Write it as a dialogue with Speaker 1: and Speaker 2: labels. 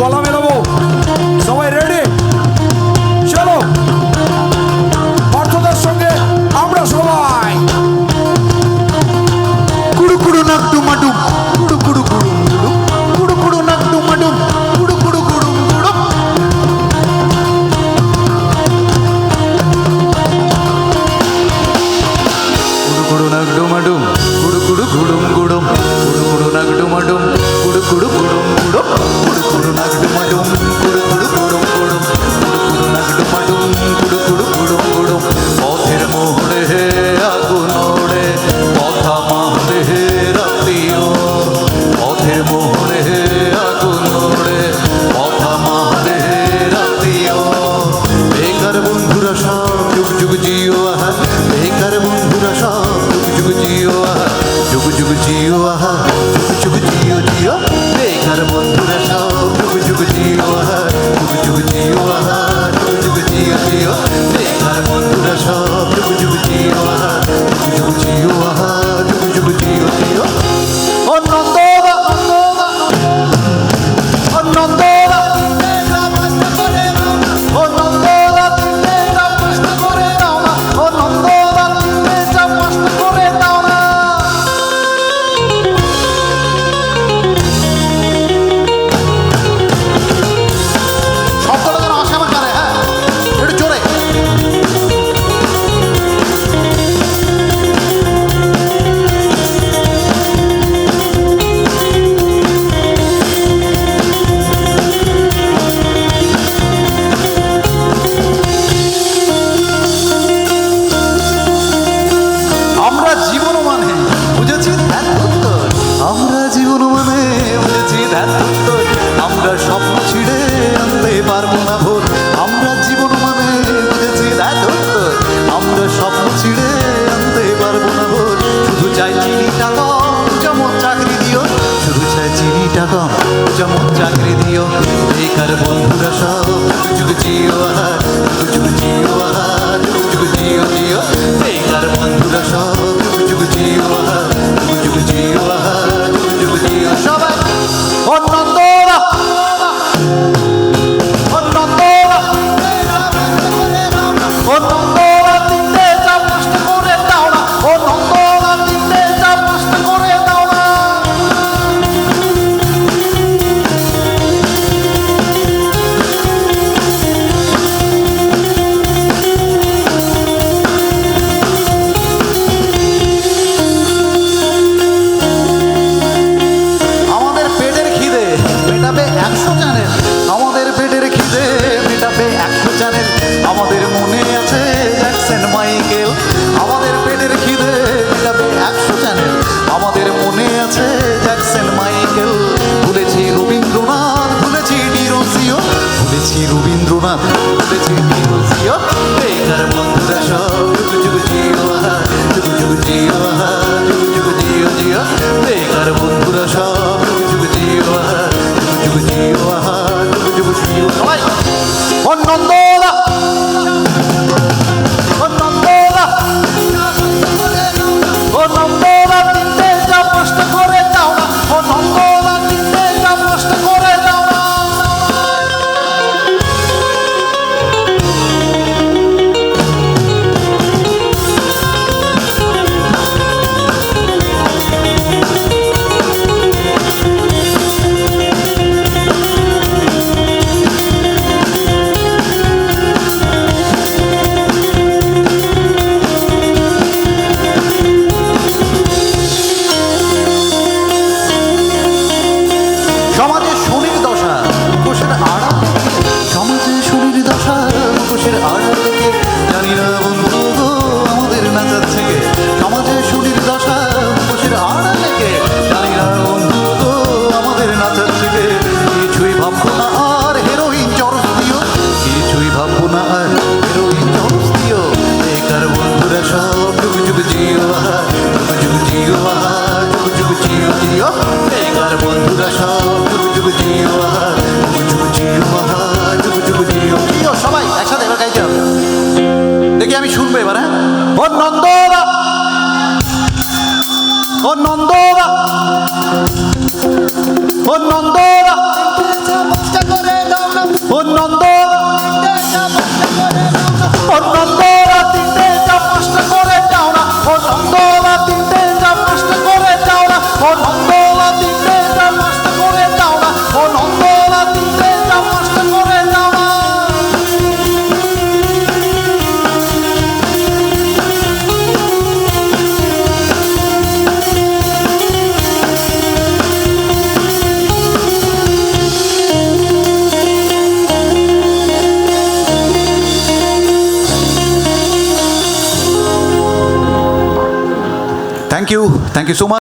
Speaker 1: গলা মেলাবো। সবাই রেডি? চলো পার্থদার সঙ্গে আমরা সবাই
Speaker 2: কুড়ু কুড়ু নাক ডুমাডুম, কুড়ু কুড়ু কুড়ুম কুড়ুম, কুড়ু কুড়ু নাক ডুমাডুম, কুড়ু কুড়ু কুড়ুম কুড়ুম। কুড়ু কুড়ু নাক ডুমাডুম, কুড়ু কুড়ু কুড়ুম কুড়ুম, কুড়ু কুড়ু নাক ডুমাডুম, কুড়ু কুড়ু কুড়ুম কুড়ুম, কুড়ু কুড়ু নাক ডুমাডুম, কুড়ু কুড়ু কুড়ুম কুড়ুম, কুড়ু কুড়ু নাক ডুমাডুম, কুড়ু কুড়ু কুড়ুম কুড়ুম। পথের মোড়ে হে আগুন ওড়ে, কথা মাহলে হে রাত্রিও। পথের মোড়ে হে আগুন ওড়ে, কথা মাহলে হে রাত্রিও। বেকার বন্ধুরা সব যুগ যুগ জিও আহা, বেকার বন্ধুরা সব যুগ যুগ জিও আহা, যুগ যুগ জিও আহা, যুগ যুগ জিও জিও। বেকার বন্ধুরা সব যুগ যুগ জিও আহা, যুগ যুগ জিও আহা, যুগ যুগ জিও জিও। বেকার বন্ধুরা সব যুগ যুগ জিও আহা, যুগ যুগ জিও আহা, যুগ যুগ জিও জিও। ও নন্দবা ও নন্দবা, ও নন্দবা তিনটে চাপ কষ্ট করে দাও না, ও নন্দবা তিনটে চাপ কষ্ট করে দাও না। শব্দটা যেন আসে আমার কানে, হ্যাঁ একটু জোরে। আমরা জীবন মানে বুঝেছি ধ্যাত্তর, আমরা জীবন মানে বুঝেছি ধ্যাত্তর। আমরা স্বপ্ন ছিঁড়ে আনতে পারবো না ভোর, আমরা জীবন মানে বুঝেছি ধ্যাত্তর। আমরা স্বপ্ন ছিঁড়ে আনতে পারবো না ভোর। শুধু চাই চিনিটা কম যেমন চাকরি দিও, শুধু চাই চিনিটা কম যেমন চাকরি দিও। বেকার বন্ধুরা সব যুগ যুগ জিও আহা, যুগ যুগ জিও আহা, যুগ যুগ জিও জিও। বেকার বন্ধুরা সব যুগ যুগ জিও আহা, যুগ যুগ জিও আহা, যুগ যুগ জিও। সবাই ও নন্দবা, ও নন্দবা, ও নন্দবা তিনটে চাপ নষ্ট করে দাও না, ও নন্দবা তিনটে চাপ নষ্ট করে দাও না। আমাদের পেটের খিদে মেটাবে 100 চ্যানেল, আমাদের পেটের খিদে মেটাবে 100 চ্যানেল। আমাদের মনে আছে জ্যাকসন মাইকেল, আমাদের পেটের খিদে মেটাবে 100 চ্যানেল। আমাদের মনে আছে জ্যাকসন মাইকেল। ভুলেছি রবীন্দ্রনাথ, ভুলেছি ডিরোজিও, ভুলেছি রবীন্দ্রনাথ, ভুলেছি ডিরোজিও। বেকার বন্ধুরা সব যুগ যুগ জিও আহা, যুগ যুগ জিও আহা, যুগ যুগ জিও জিও। বেকার বন্ধুরা সব যুগ যুগ জিও আহা, যুগ যুগ জিও আহা, যুগ যুগ জিও। সবাই ও নন্দবা, ও নন্দবা, ও নন্দবা তিনটে চাপ নষ্ট করে দাও না, ও নন্দবা তিনটে চাপ নষ্ট করে দাও না। সমাজে শনির দশা মুখোশের আড়াল থেকে, সমাজে শনির দশা মুখোশের আড়াল থেকে। জানি না বন্ধু গো আমাদের নাচাচ্ছে কে, সমাজে শনির দশা মুখোশের আড়াল থেকে। জানি না বন্ধু গো আমাদের নাচাচ্ছে কে। কিছুই ভাববো না আর হেরোইন চরস দিও, কিছুই ভাববো না আর হেরোইন চরস দিও। বেকার বন্ধুরা সব যুগ যুগ জিও আহা, যুগ যুগ জিও আহা, যুগ যুগ জিও জিও। বেকার বন্ধুরা সব যুগ যুগ জিও আহা, যুগ যুগ জিও আহা, যুগ যুগ জিও জিও। সবাই একসাথে এবার গাইতে হবে, দেখি আমি শুনবো এবার। হ্যাঁ ও নন্দবা, ও নন্দবা, ও নন্দবা তিনটে চাপ নষ্ট করে থ্যাংক ইউ সো মাচ